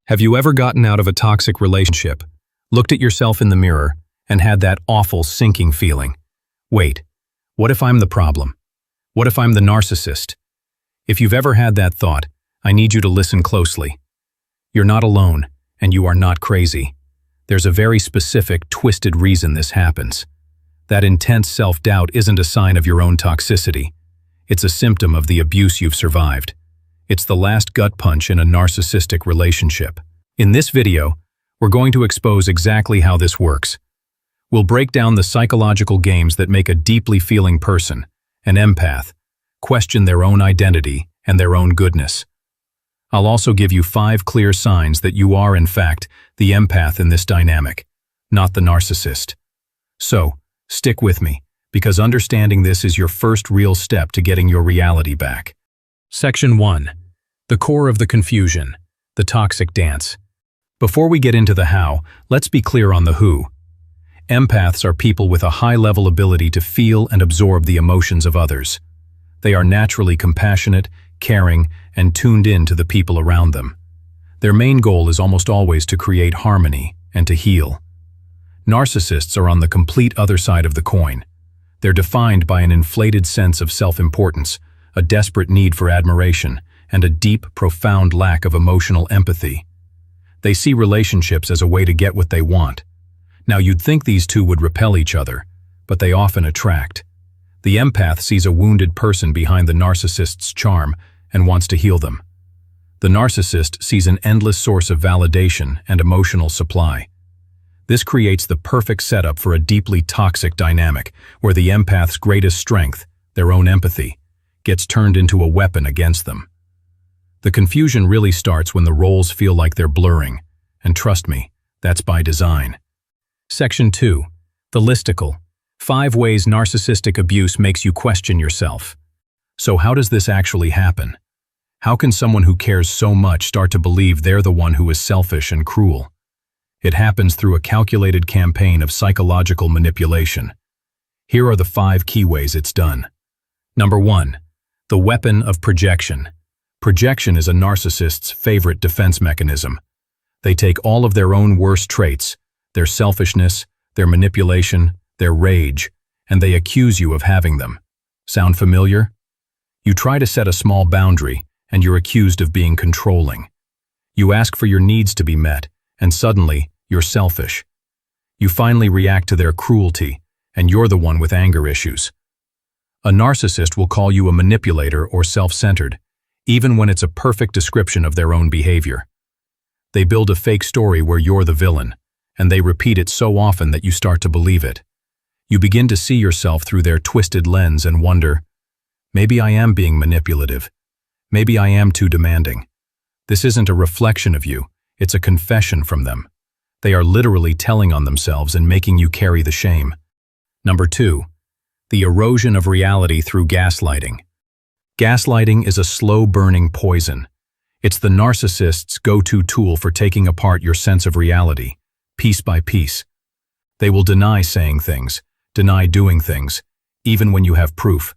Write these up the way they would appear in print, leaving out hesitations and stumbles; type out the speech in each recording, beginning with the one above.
Have you ever gotten out of a toxic relationship, looked at yourself in the mirror, and had that awful sinking feeling? Wait, what if I'm the problem? What if I'm the narcissist? If you've ever had that thought, I need you to listen closely. You're not alone, and you are not crazy. There's a very specific, twisted reason this happens. That intense self-doubt isn't a sign of your own toxicity. It's a symptom of the abuse you've survived. It's the last gut punch in a narcissistic relationship. In this video, we're going to expose exactly how this works. We'll break down the psychological games that make a deeply feeling person, an empath, question their own identity and their own goodness. I'll also give you 5 clear signs that you are, in fact, the empath in this dynamic, not the narcissist. So, stick with me, because understanding this is your first real step to getting your reality back. Section 1. The core of the confusion, the toxic dance. Before we get into the how, let's be clear on the who. Empaths are people with a high-level ability to feel and absorb the emotions of others. They are naturally compassionate, caring, and tuned in to the people around them. Their main goal is almost always to create harmony and to heal. Narcissists are on the complete other side of the coin. They're defined by an inflated sense of self-importance, a desperate need for admiration, and a deep, profound lack of emotional empathy. They see relationships as a way to get what they want. Now, you'd think these two would repel each other, but they often attract. The empath sees a wounded person behind the narcissist's charm and wants to heal them. The narcissist sees an endless source of validation and emotional supply. This creates the perfect setup for a deeply toxic dynamic, where the empath's greatest strength, their own empathy, gets turned into a weapon against them. The confusion really starts when the roles feel like they're blurring, and trust me, that's by design. Section 2. The listicle. 5 ways narcissistic abuse makes you question yourself. So how does this actually happen? How can someone who cares so much start to believe they're the one who is selfish and cruel? It happens through a calculated campaign of psychological manipulation. Here are the 5 key ways it's done. Number 1. The weapon of projection. Projection is a narcissist's favorite defense mechanism. They take all of their own worst traits, their selfishness, their manipulation, their rage, and they accuse you of having them. Sound familiar? You try to set a small boundary, and you're accused of being controlling. You ask for your needs to be met, and suddenly, you're selfish. You finally react to their cruelty, and you're the one with anger issues. A narcissist will call you a manipulator or self-centered, even when it's a perfect description of their own behavior. They build a fake story where you're the villain, and they repeat it so often that you start to believe it. You begin to see yourself through their twisted lens and wonder, maybe I am being manipulative. Maybe I am too demanding. This isn't a reflection of you, it's a confession from them. They are literally telling on themselves and making you carry the shame. Number 2. The erosion of reality through gaslighting. Gaslighting is a slow-burning poison. It's the narcissist's go-to tool for taking apart your sense of reality, piece by piece. They will deny saying things, deny doing things, even when you have proof.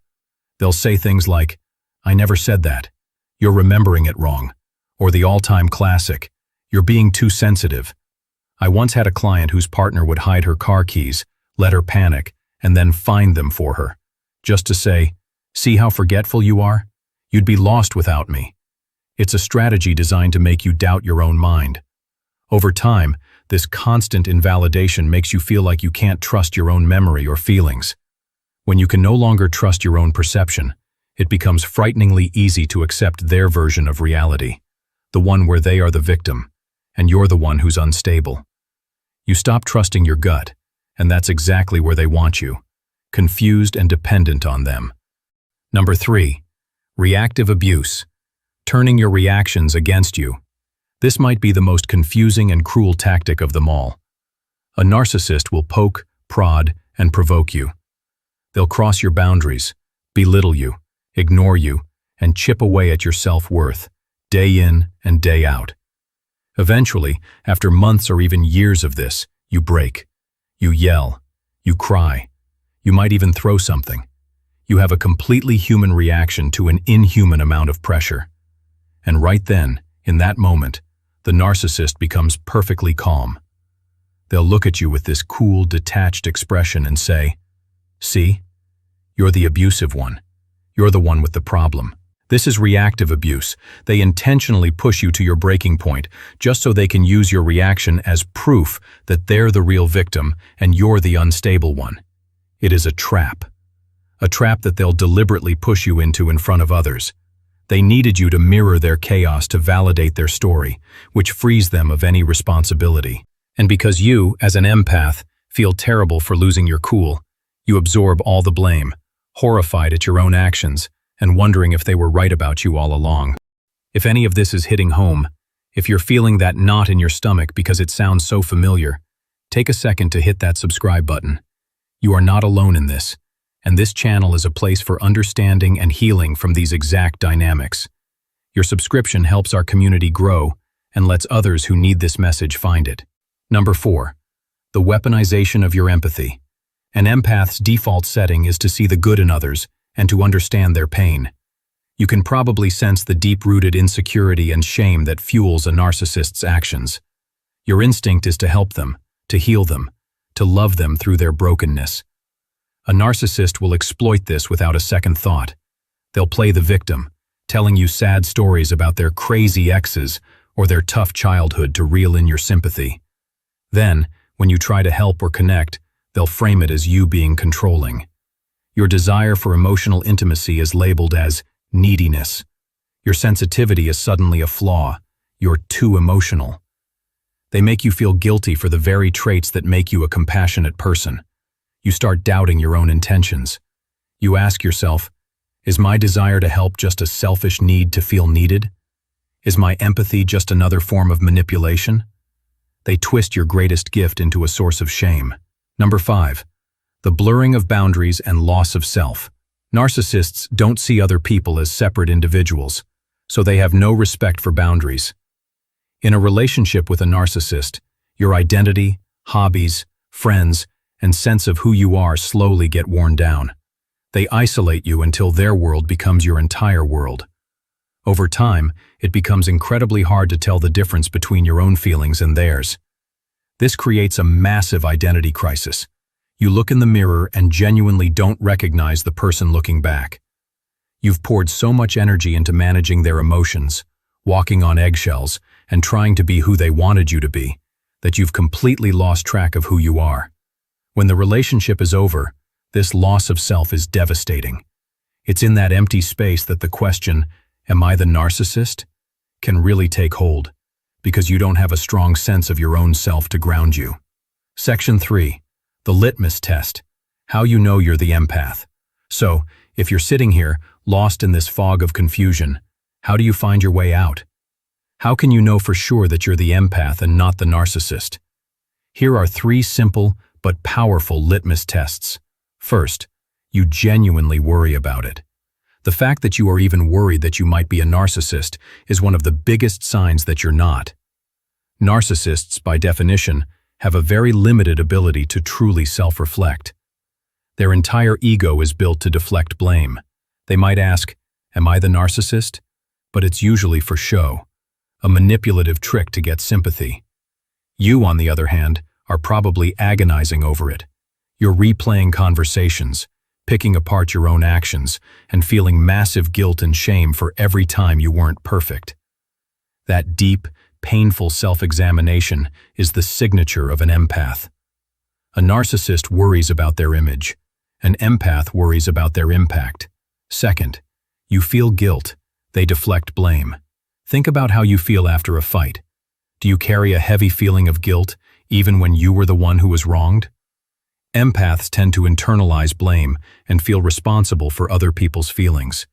They'll say things like, "I never said that," "You're remembering it wrong," or the all-time classic, "You're being too sensitive." I once had a client whose partner would hide her car keys, let her panic, and then find them for her, just to say, "See how forgetful you are? You'd be lost without me." It's a strategy designed to make you doubt your own mind. Over time, this constant invalidation makes you feel like you can't trust your own memory or feelings. When you can no longer trust your own perception, it becomes frighteningly easy to accept their version of reality, the one where they are the victim, and you're the one who's unstable. You stop trusting your gut, and that's exactly where they want you, confused and dependent on them. Number 3. Reactive abuse. Turning your reactions against you. This might be the most confusing and cruel tactic of them all. A narcissist will poke, prod, and provoke you. They'll cross your boundaries, belittle you, ignore you, and chip away at your self-worth, day in and day out. Eventually, after months or even years of this, you break. You yell. You cry. You might even throw something. You have a completely human reaction to an inhuman amount of pressure. And right then, in that moment, the narcissist becomes perfectly calm. They'll look at you with this cool, detached expression and say, "See? You're the abusive one. You're the one with the problem." This is reactive abuse. They intentionally push you to your breaking point just so they can use your reaction as proof that they're the real victim and you're the unstable one. It is a trap. A trap that they'll deliberately push you into in front of others. They needed you to mirror their chaos to validate their story, which frees them of any responsibility. And because you, as an empath, feel terrible for losing your cool, you absorb all the blame, horrified at your own actions, and wondering if they were right about you all along. If any of this is hitting home, if you're feeling that knot in your stomach because it sounds so familiar, take a second to hit that subscribe button. You are not alone in this, and this channel is a place for understanding and healing from these exact dynamics. Your subscription helps our community grow and lets others who need this message find it. Number 4. The weaponization of your empathy. An empath's default setting is to see the good in others and to understand their pain. You can probably sense the deep-rooted insecurity and shame that fuels a narcissist's actions. Your instinct is to help them, to heal them, to love them through their brokenness. A narcissist will exploit this without a second thought. They'll play the victim, telling you sad stories about their crazy exes or their tough childhood to reel in your sympathy. Then, when you try to help or connect, they'll frame it as you being controlling. Your desire for emotional intimacy is labeled as neediness. Your sensitivity is suddenly a flaw. You're too emotional. They make you feel guilty for the very traits that make you a compassionate person. You start doubting your own intentions. You ask yourself, is my desire to help just a selfish need to feel needed? Is my empathy just another form of manipulation? They twist your greatest gift into a source of shame. Number 5. The blurring of boundaries and loss of self. Narcissists don't see other people as separate individuals, so they have no respect for boundaries. In a relationship with a narcissist, your identity, hobbies, friends, and sense of who you are slowly get worn down. They isolate you until their world becomes your entire world. Over time, it becomes incredibly hard to tell the difference between your own feelings and theirs. This creates a massive identity crisis. You look in the mirror and genuinely don't recognize the person looking back. You've poured so much energy into managing their emotions, walking on eggshells, and trying to be who they wanted you to be, that you've completely lost track of who you are. When the relationship is over, this loss of self is devastating. It's in that empty space that the question, "Am I the narcissist?" can really take hold, because you don't have a strong sense of your own self to ground you. Section 3. The litmus test. How you know you're the empath. So, if you're sitting here, lost in this fog of confusion, how do you find your way out? How can you know for sure that you're the empath and not the narcissist? Here are 3 simple but powerful litmus tests. First, you genuinely worry about it. The fact that you are even worried that you might be a narcissist is one of the biggest signs that you're not. Narcissists, by definition, have a very limited ability to truly self-reflect. Their entire ego is built to deflect blame. They might ask, "Am I the narcissist?" But it's usually for show, a manipulative trick to get sympathy. You, on the other hand, are probably agonizing over it. You're replaying conversations, picking apart your own actions, and feeling massive guilt and shame for every time you weren't perfect. That deep, painful self-examination is the signature of an empath. A narcissist worries about their image. An empath worries about their impact. Second, you feel guilt. They deflect blame. Think about how you feel after a fight. Do you carry a heavy feeling of guilt, even when you were the one who was wronged? Empaths tend to internalize blame and feel responsible for other people's feelings.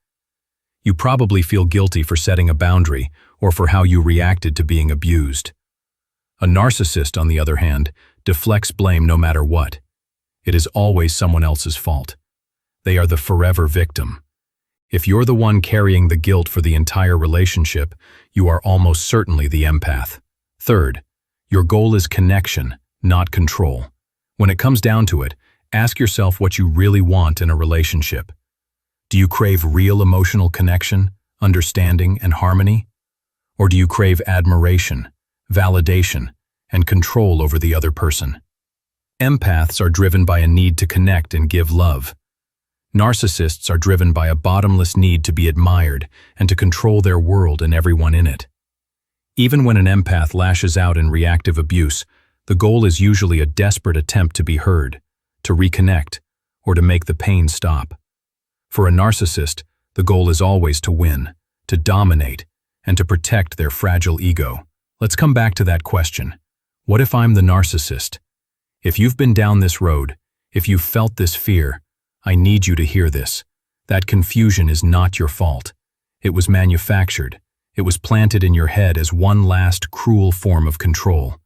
You probably feel guilty for setting a boundary or for how you reacted to being abused. A narcissist, on the other hand, deflects blame no matter what. It is always someone else's fault. They are the forever victim. If you're the one carrying the guilt for the entire relationship, you are almost certainly the empath. Third, your goal is connection, not control. When it comes down to it, ask yourself what you really want in a relationship. Do you crave real emotional connection, understanding, and harmony? Or do you crave admiration, validation, and control over the other person. Empaths are driven by a need to connect and give love. Narcissists are driven by a bottomless need to be admired and to control their world and everyone in it. Even when an empath lashes out in reactive abuse, the goal is usually a desperate attempt to be heard, to reconnect, or to make the pain stop. For a narcissist, the goal is always to win, to dominate, and to protect their fragile ego. Let's come back to that question. What if I'm the narcissist? If you've been down this road, if you've felt this fear, I need you to hear this. That confusion is not your fault. It was manufactured. It was planted in your head as one last cruel form of control.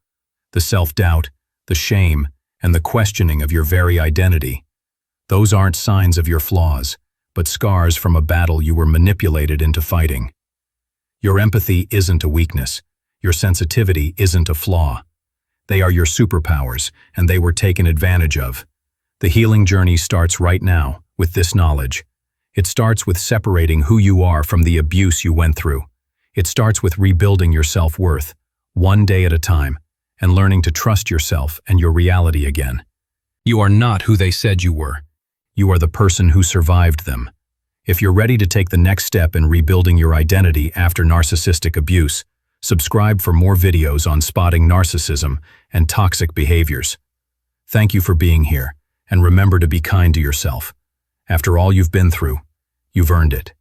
The self-doubt, the shame, and the questioning of your very identity. Those aren't signs of your flaws, but scars from a battle you were manipulated into fighting. Your empathy isn't a weakness. Your sensitivity isn't a flaw. They are your superpowers, and they were taken advantage of. The healing journey starts right now, with this knowledge. It starts with separating who you are from the abuse you went through. It starts with rebuilding your self-worth, one day at a time, and learning to trust yourself and your reality again. You are not who they said you were. You are the person who survived them. If you're ready to take the next step in rebuilding your identity after narcissistic abuse, subscribe for more videos on spotting narcissism and toxic behaviors. Thank you for being here, and remember to be kind to yourself. After all you've been through, you've earned it.